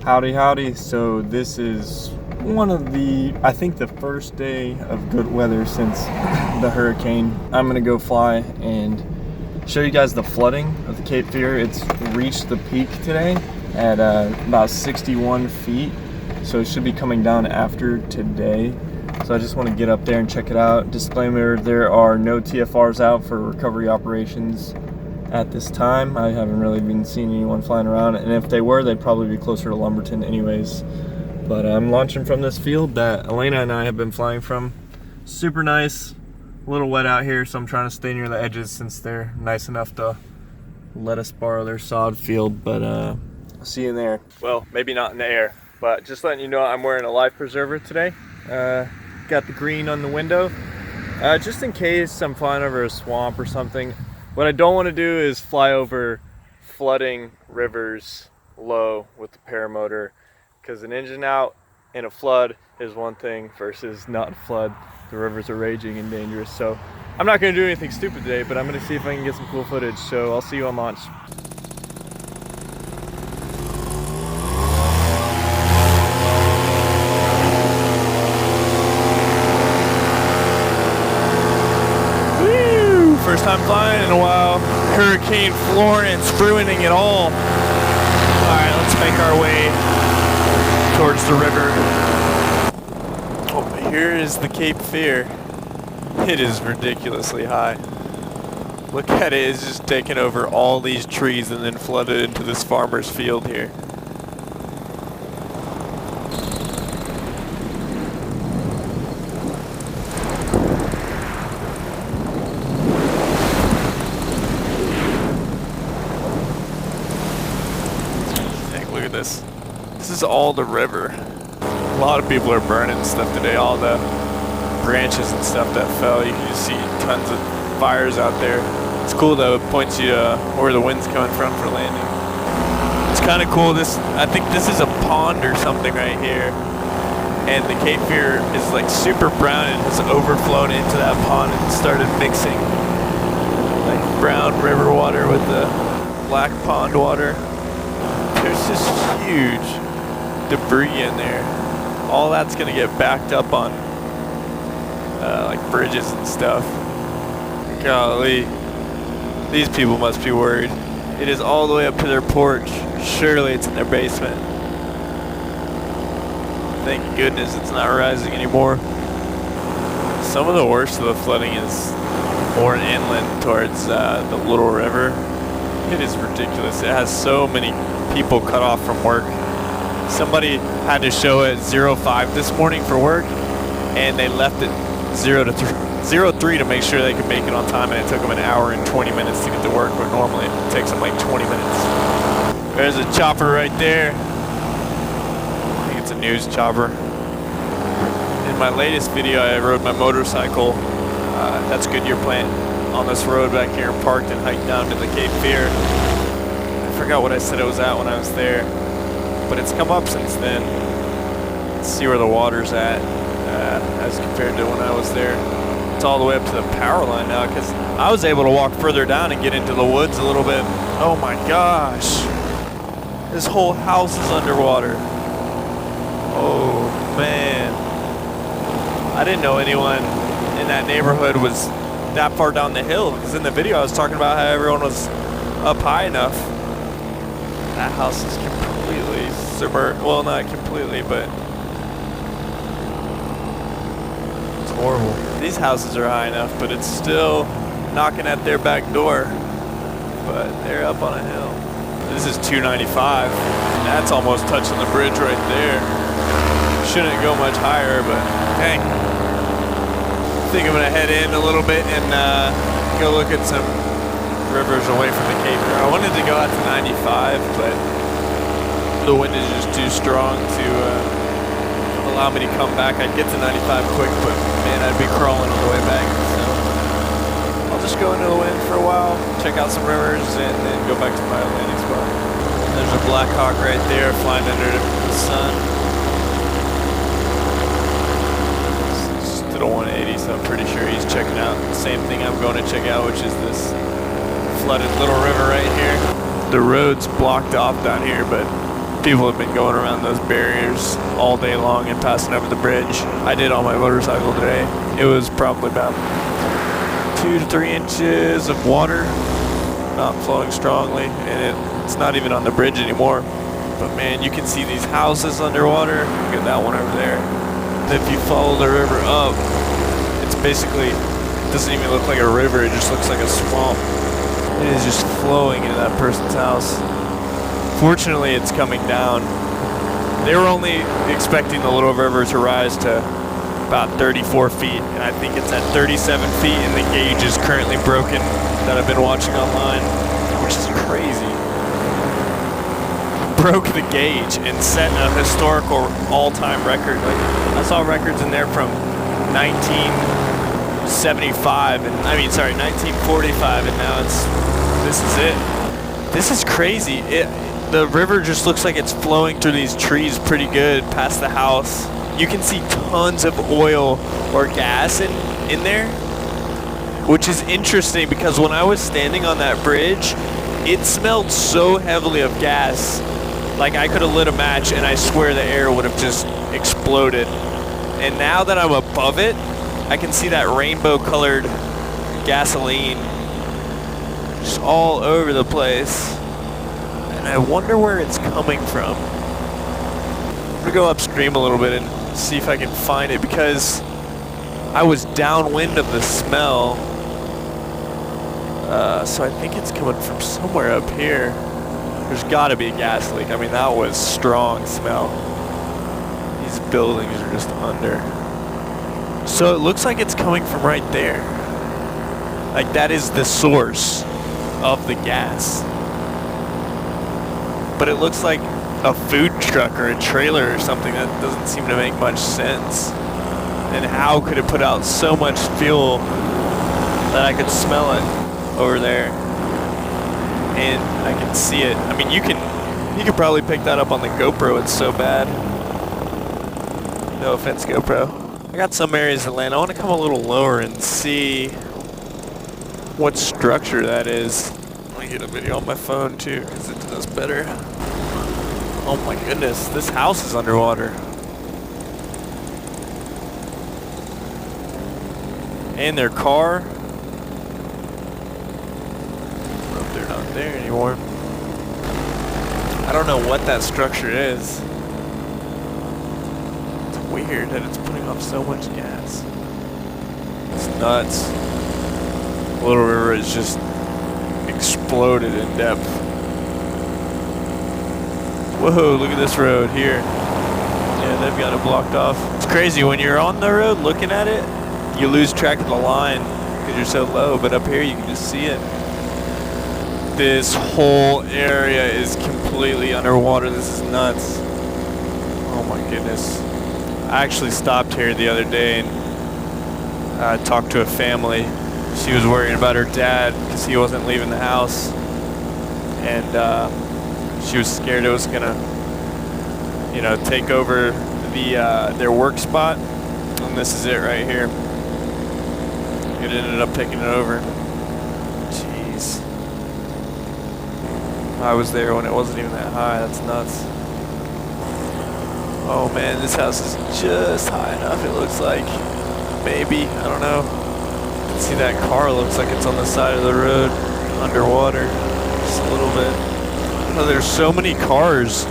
Howdy, howdy. So this is one of I think the first day of good weather since the hurricane. I'm gonna go fly and show you guys the flooding of the Cape Fear. It's reached the peak today at about 61 feet. So it should be coming down after today. So I just want to get up there and check it out. Disclaimer, there are no TFRs out for recovery operations at this time. I haven't really been seeing anyone flying around, and if they were, they'd probably be closer to Lumberton anyways. But I'm launching from this field that Elena and I have been flying from. Super nice, a little wet out here, so I'm trying to stay near the edges since they're nice enough to let us borrow their sod field. But I'll see you in there. Well, maybe not in the air, but just letting you know I'm wearing a life preserver today. Got the green on the window, just in case I'm flying over a swamp or something. What I don't want to do is fly over flooding rivers low with the paramotor, because an engine out in a flood is one thing versus not flood. The rivers are raging and dangerous. So I'm not going to do anything stupid today, but I'm going to see if I can get some cool footage. So I'll see you on launch. First time flying in a while. Hurricane Florence ruining it all. Alright, let's make our way towards the river. Oh, here is the Cape Fear. It is ridiculously high. Look at it, it's just taken over all these trees and then flooded into this farmer's field here. This is all the river. A lot of people are burning stuff today. All the branches and stuff that fell. You can just see tons of fires out there. It's cool though. It points you where the wind's coming from for landing. It's kind of cool. I think this is a pond or something right here. And the Cape Fear is like super brown and has overflown into that pond and started mixing like brown river water with the black pond water. There's this huge debris in there. All that's gonna get backed up on like bridges and stuff. Golly, these people must be worried. It is all the way up to their porch. Surely it's in their basement. Thank goodness it's not rising anymore. Some of the worst of the flooding is more inland towards the little river. It is ridiculous. It has so many people cut off from work. Somebody had to show at 05 this morning for work, and they left at 03 to make sure they could make it on time, and it took them an hour and 20 minutes to get to work, but normally it takes them like 20 minutes. There's a chopper right there. I think it's a news chopper. In my latest video, I rode my motorcycle. That's Goodyear plant on this road back here, and parked and hiked down to the Cape Fear. I forgot what I said it was at when I was there, but it's come up since then. Let's see where the water's at as compared to when I was there. It's all the way up to the power line now, because I was able to walk further down and get into the woods a little bit. Oh my gosh, this whole house is underwater. Oh man, I didn't know anyone in that neighborhood was that far down the hill, because in the video I was talking about how everyone was up high enough. That house is completely submerged. Well, not completely, but it's horrible. These houses are high enough, but it's still knocking at their back door. But they're up on a hill. This is 295. That's almost touching the bridge right there. Shouldn't go much higher, but dang. I think I'm gonna head in a little bit and go look at some rivers away from the Cape Fear. I wanted to go out to 95, but the wind is just too strong to allow me to come back. I'd get to 95 quick, but man, I'd be crawling on the way back. So I'll just go into the wind for a while, check out some rivers, and then go back to my landing spot. There's a Black Hawk right there flying under the sun. It's to the 180, so I'm pretty sure he's checking out the same thing I'm going to check out, which is this flooded little river right here. The road's blocked off down here, but People have been going around those barriers all day long and passing over the bridge. I did on my motorcycle today. It was probably about 2 to 3 inches of water, not flowing strongly, and it's not even on the bridge anymore. But man, you can see these houses underwater. Look at that one over there. And if you follow the river up, it's basically, it doesn't even look like a river, it just looks like a swamp. It is just flowing into that person's house. Fortunately, it's coming down. They were only expecting the little river to rise to about 34 feet, and I think it's at 37 feet, and the gauge is currently broken that I've been watching online, which is crazy. Broke the gauge and set a historical all-time record. Like, I saw records in there from 1975, and 1945, and now this is it. This is crazy. The river just looks like it's flowing through these trees pretty good past the house. You can see tons of oil or gas in there, which is interesting because when I was standing on that bridge, it smelled so heavily of gas. Like I could have lit a match and I swear the air would have just exploded. And now that I'm above it, I can see that rainbow colored gasoline just all over the place. And I wonder where it's coming from. I'm gonna go upstream a little bit and see if I can find it because I was downwind of the smell. So I think it's coming from somewhere up here. There's gotta be a gas leak. I mean, that was strong smell. These buildings are just under. So it looks like it's coming from right there. Like that is the source of the gas. But it looks like a food truck or a trailer or something. That doesn't seem to make much sense. And how could it put out so much fuel that I could smell it over there? And I can see it. I mean, you can probably pick that up on the GoPro. It's so bad. No offense, GoPro. I got some areas of land. I want to come a little lower and see what structure that is. Let me get a video on my phone too, because it does better. Oh my goodness, this house is underwater. And their car. They're not there anymore. I don't know what that structure is. It's weird that it's putting off so much gas. It's nuts. Little River is just exploded in depth. Whoa, look at this road here. Yeah, they've got it blocked off. It's crazy, when you're on the road looking at it, you lose track of the line because you're so low, but up here you can just see it. This whole area is completely underwater. This is nuts. Oh my goodness. I actually stopped here the other day and talked to a family. She was worrying about her dad because he wasn't leaving the house. And she was scared it was gonna, take over their work spot. And this is it right here. It ended up taking it over. Jeez. I was there when it wasn't even that high. That's nuts. Oh man, this house is just high enough, it looks like. Maybe, I don't know. You can see that car looks like it's on the side of the road, underwater, just a little bit. Oh, there's so many cars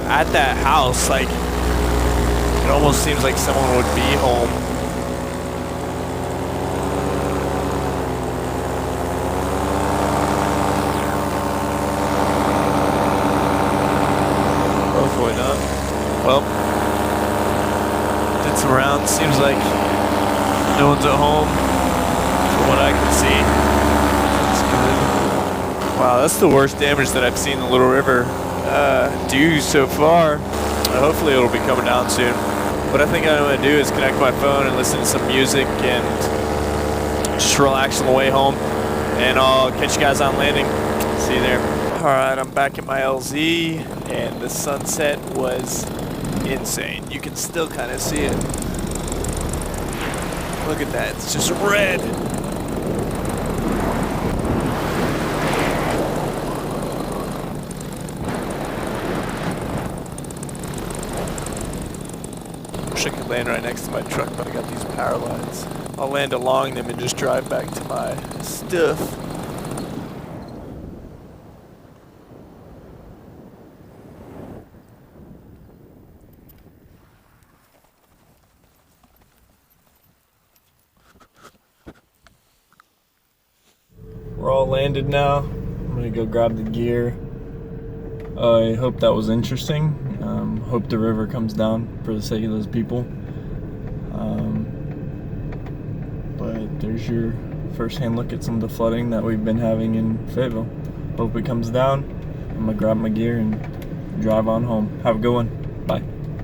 at that house, like, it almost seems like someone would be home. Hopefully not. Well, did some rounds. Seems like no one's at home from what I can see. That's good. Wow, that's the worst damage that I've seen the Little River do so far. Hopefully it'll be coming down soon. What I think I'm going to do is connect my phone and listen to some music and just relax on the way home. And I'll catch you guys on landing. See you there. Alright, I'm back at my LZ, and the sunset was insane. You can still kind of see it. Look at that, it's just red. wish I could land right next to my truck, but I got these power lines. I'll land along them and just drive back to my stuff. We're all landed now. I'm gonna go grab the gear. I hope that was interesting. Hope the river comes down for the sake of those people. But there's your first-hand look at some of the flooding that we've been having in Fayetteville. Hope it comes down. I'm gonna grab my gear and drive on home. Have a good one.